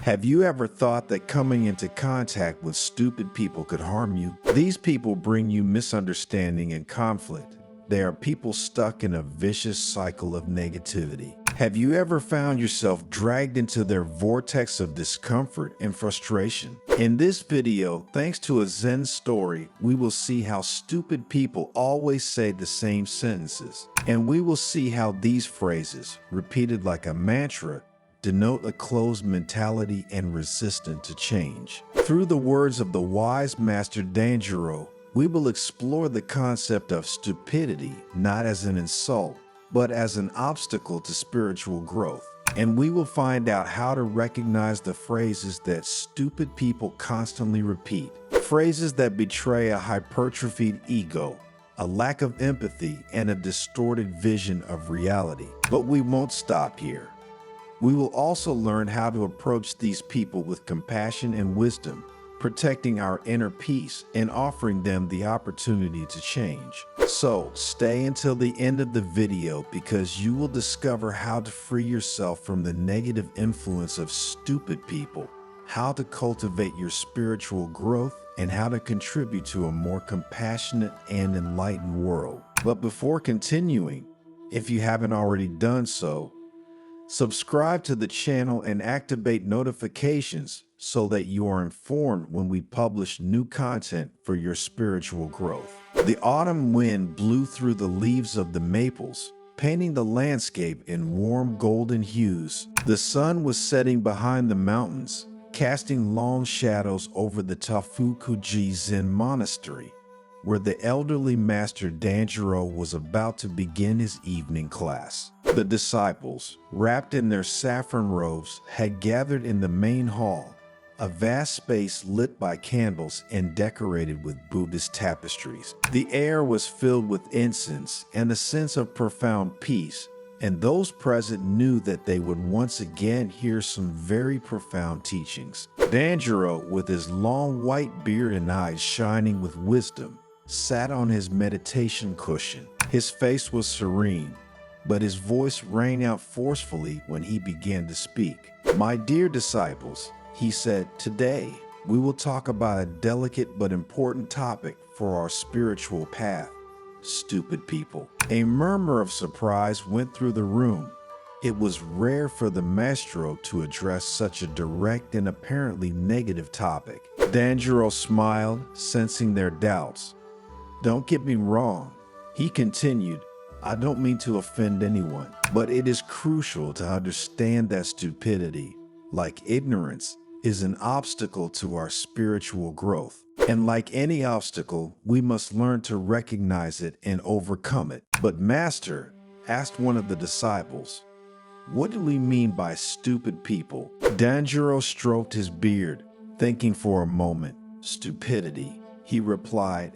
Have you ever thought that coming into contact with stupid people could harm you? These people bring you misunderstanding and conflict. They are people stuck in a vicious cycle of negativity. Have you ever found yourself dragged into their vortex of discomfort and frustration? In this video, thanks to a Zen story, we will see how stupid people always say the same sentences. And we will see how these phrases, repeated like a mantra, denote a closed mentality and resistant to change. Through the words of the wise master Danjuro, we will explore the concept of stupidity not as an insult, but as an obstacle to spiritual growth. And we will find out how to recognize the phrases that stupid people constantly repeat. Phrases that betray a hypertrophied ego, a lack of empathy, and a distorted vision of reality. But we won't stop here. We will also learn how to approach these people with compassion and wisdom, protecting our inner peace and offering them the opportunity to change. So stay until the end of the video because you will discover how to free yourself from the negative influence of stupid people, how to cultivate your spiritual growth, and how to contribute to a more compassionate and enlightened world. But before continuing, if you haven't already done so, subscribe to the channel and activate notifications so that you are informed when we publish new content for your spiritual growth. The autumn wind blew through the leaves of the maples, painting the landscape in warm golden hues. The sun was setting behind the mountains, casting long shadows over the Tafukuji Zen monastery, where the elderly master Danjuro was about to begin his evening class. The disciples, wrapped in their saffron robes, had gathered in the main hall, a vast space lit by candles and decorated with Buddhist tapestries. The air was filled with incense and a sense of profound peace, and those present knew that they would once again hear some very profound teachings. Danjuro, with his long white beard and eyes shining with wisdom, sat on his meditation cushion. His face was serene, but his voice rang out forcefully when he began to speak. "My dear disciples," he said, "today we will talk about a delicate but important topic for our spiritual path: stupid people." A murmur of surprise went through the room. It was rare for the maestro to address such a direct and apparently negative topic. Danjuro smiled, sensing their doubts. "Don't get me wrong," he continued, "I don't mean to offend anyone, but it is crucial to understand that stupidity, like ignorance, is an obstacle to our spiritual growth. And like any obstacle, we must learn to recognize it and overcome it." "But Master," asked one of the disciples, "what do we mean by stupid people?" Danjuro stroked his beard, thinking for a moment. "Stupidity," he replied,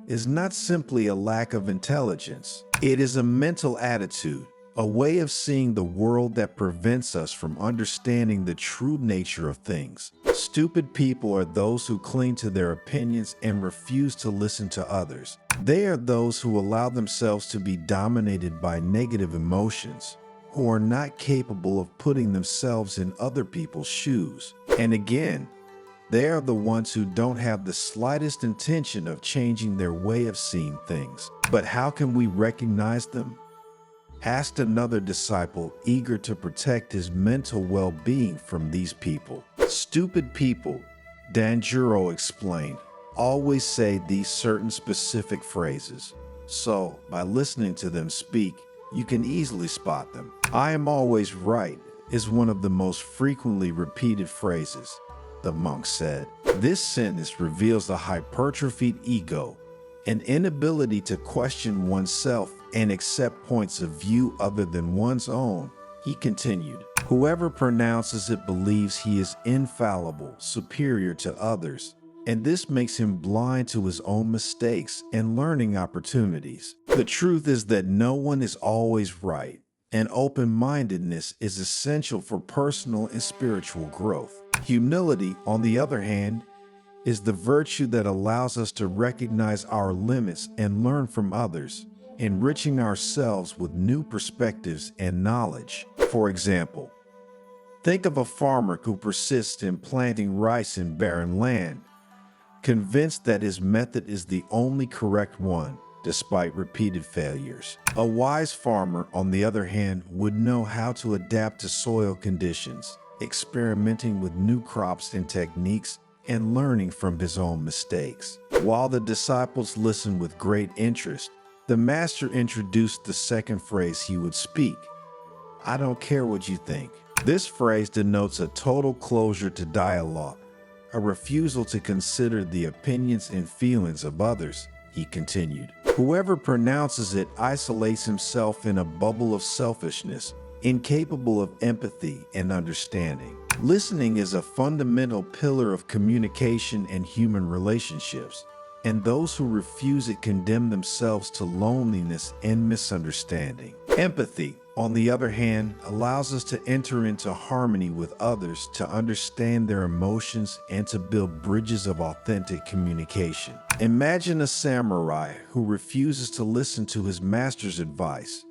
"is not simply a lack of intelligence. It is a mental attitude, a way of seeing the world that prevents us from understanding the true nature of things. Stupid people are those who cling to their opinions and refuse to listen to others. They are those who allow themselves to be dominated by negative emotions, who are not capable of putting themselves in other people's shoes. And again, they are the ones who don't have the slightest intention of changing their way of seeing things. But how can we recognize them?" asked another disciple, eager to protect his mental well-being from these people. "Stupid people," Danjuro explained, "always say these certain specific phrases. So, by listening to them speak, you can easily spot them. 'I am always right' is one of the most frequently repeated phrases," the monk said. This sentence reveals a hypertrophied ego, an inability to question oneself and accept points of view other than one's own. He continued, "Whoever pronounces it believes he is infallible, superior to others, and this makes him blind to his own mistakes and learning opportunities. The truth is that no one is always right, and open-mindedness is essential for personal and spiritual growth. Humility, on the other hand, is the virtue that allows us to recognize our limits and learn from others, enriching ourselves with new perspectives and knowledge. For example, Think of a farmer who persists in planting rice in barren land, convinced that his method is the only correct one, despite repeated failures. A wise farmer, on the other hand, would know how to adapt to soil conditions, experimenting with new crops and techniques, and learning from his own mistakes. While the disciples listened with great interest, the master introduced the second phrase he would speak: "I don't care what you think." This phrase denotes a total closure to dialogue, a refusal to consider the opinions and feelings of others. He continued, "Whoever pronounces it isolates himself in a bubble of selfishness, incapable of empathy and understanding." Listening is a fundamental pillar of communication and human relationships, and those who refuse it condemn themselves to loneliness and misunderstanding. Empathy, on the other hand, allows us to enter into harmony with others, to understand their emotions, and to build bridges of authentic communication. Imagine a samurai who refuses to listen to his master's advice,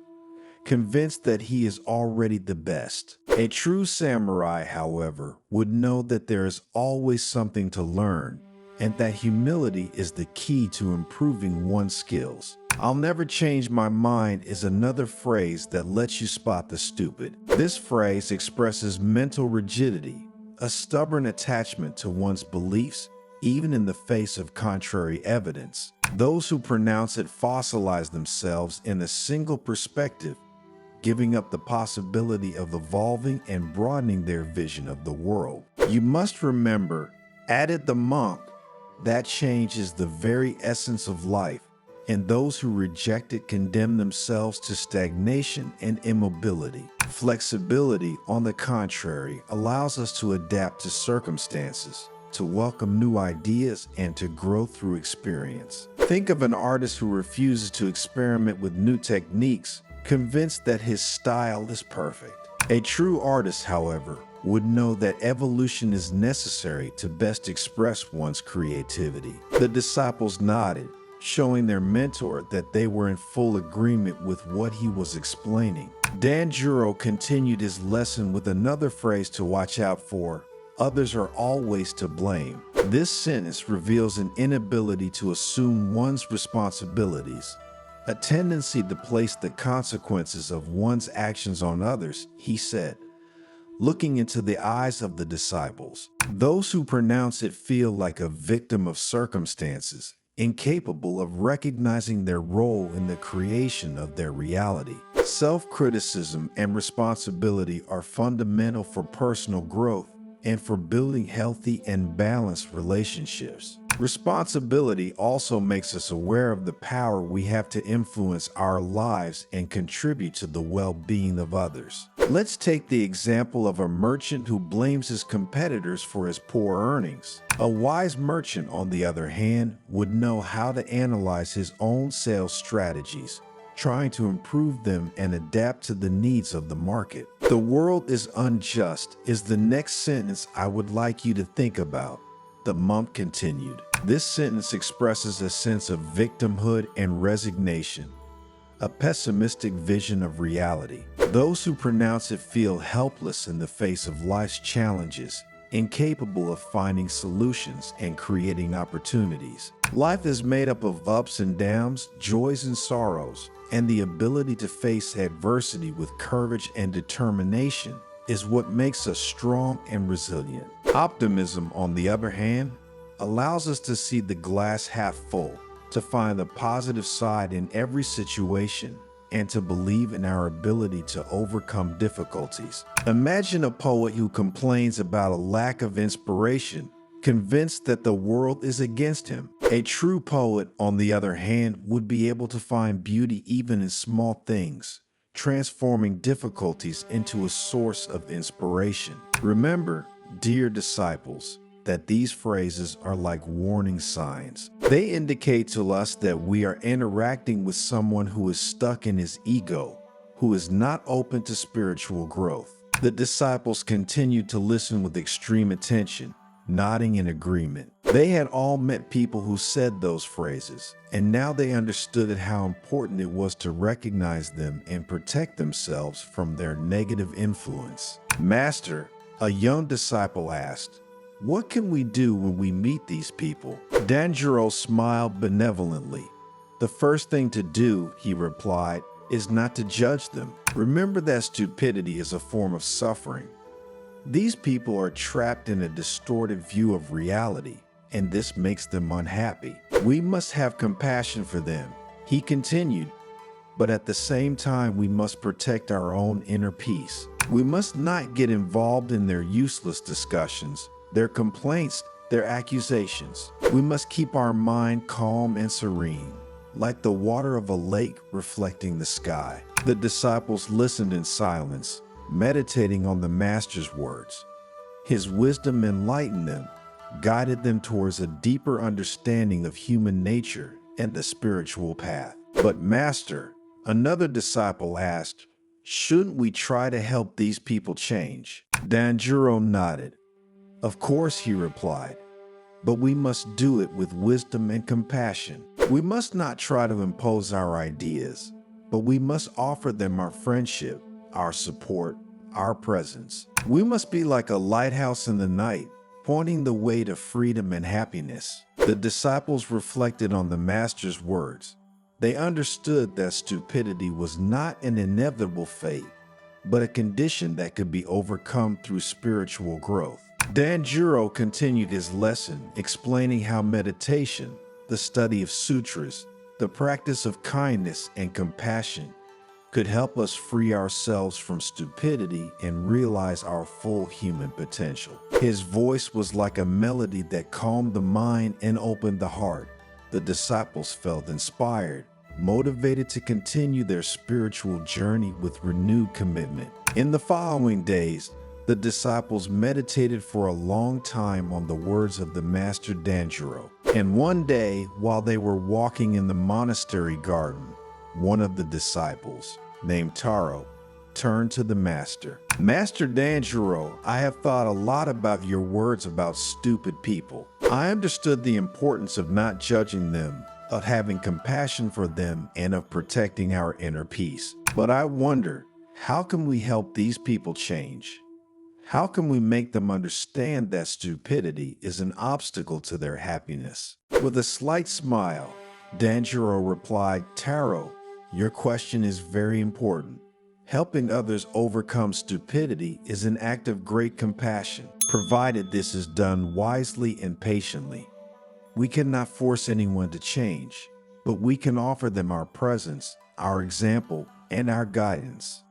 convinced that he is already the best. A true samurai, however, would know that there is always something to learn, and that humility is the key to improving one's skills. "I'll never change my mind" is another phrase that lets you spot the stupid. This phrase expresses mental rigidity, a stubborn attachment to one's beliefs, even in the face of contrary evidence. Those who pronounce it fossilize themselves in a single perspective, giving up the possibility of evolving and broadening their vision of the world. "You must remember," added the monk, "that change is the very essence of life, and those who reject it condemn themselves to stagnation and immobility." Flexibility, on the contrary, allows us to adapt to circumstances, to welcome new ideas, and to grow through experience. Think of an artist who refuses to experiment with new techniques, convinced that his style is perfect. A true artist, however, would know that evolution is necessary to best express one's creativity. The disciples nodded, showing their mentor that they were in full agreement with what he was explaining. Danjuro continued his lesson with another phrase to watch out for: "Others are always to blame." This sentence reveals an inability to assume one's responsibilities, a tendency to place the consequences of one's actions on others. He said, looking into the eyes of the disciples, "Those who pronounce it feel like a victim of circumstances, incapable of recognizing their role in the creation of their reality." Self-criticism and responsibility are fundamental for personal growth and for building healthy and balanced relationships. Responsibility also makes us aware of the power we have to influence our lives and contribute to the well-being of others. Let's take the example of a merchant who blames his competitors for his poor earnings. A wise merchant, on the other hand, would know how to analyze his own sales strategies, trying to improve them and adapt to the needs of the market. "The world is unjust" is the next sentence I would like you to think about. The monk continued. This sentence expresses a sense of victimhood and resignation, a pessimistic vision of reality. Those who pronounce it feel helpless in the face of life's challenges, incapable of finding solutions and creating opportunities. Life is made up of ups and downs, joys and sorrows, and the ability to face adversity with courage and determination is what makes us strong and resilient. Optimism, on the other hand, allows us to see the glass half full, to find the positive side in every situation, and to believe in our ability to overcome difficulties. Imagine a poet who complains about a lack of inspiration, convinced that the world is against him. A true poet, on the other hand, would be able to find beauty even in small things, transforming difficulties into a source of inspiration. Remember, dear disciples, that these phrases are like warning signs. They indicate to us that we are interacting with someone who is stuck in his ego, who is not open to spiritual growth. The disciples continued to listen with extreme attention, nodding in agreement. They had all met people who said those phrases, and now they understood how important it was to recognize them and protect themselves from their negative influence. "Master," A young disciple asked, "What can we do when we meet these people?" Danjuro smiled benevolently. "The first thing to do," he replied, "is not to judge them. Remember that stupidity is a form of suffering. These people are trapped in a distorted view of reality, and this makes them unhappy. We must have compassion for them," he continued, "but at the same time we must protect our own inner peace. We must not get involved in their useless discussions, their complaints, their accusations. We must keep our mind calm and serene, like the water of a lake reflecting the sky." The disciples listened in silence, meditating on the Master's words. His wisdom enlightened them, guided them towards a deeper understanding of human nature and the spiritual path. "But Master," another disciple asked, "shouldn't we try to help these people change?" Danjuro nodded. "Of course," he replied, "but we must do it with wisdom and compassion. We must not try to impose our ideas, but we must offer them our friendship, our support, our presence. We must be like a lighthouse in the night, pointing the way to freedom and happiness." The disciples reflected on the Master's words. They understood that stupidity was not an inevitable fate, but a condition that could be overcome through spiritual growth. Danjuro continued his lesson, explaining how meditation, the study of sutras, the practice of kindness and compassion could help us free ourselves from stupidity and realize our full human potential. His voice was like a melody that calmed the mind and opened the heart. The disciples felt inspired, motivated to continue their spiritual journey with renewed commitment. In the following days, the disciples meditated for a long time on the words of the Master Danjuro. And one day, while they were walking in the monastery garden, one of the disciples, named Taro, turned to the Master. "Master Danjuro, I have thought a lot about your words about stupid people. I understood the importance of not judging them, of having compassion for them, and of protecting our inner peace. But I wonder, how can we help these people change? How can we make them understand that stupidity is an obstacle to their happiness?" With a slight smile, Danjuro replied, "Taro, your question is very important. Helping others overcome stupidity is an act of great compassion, provided this is done wisely and patiently. We cannot force anyone to change, but we can offer them our presence, our example, and our guidance.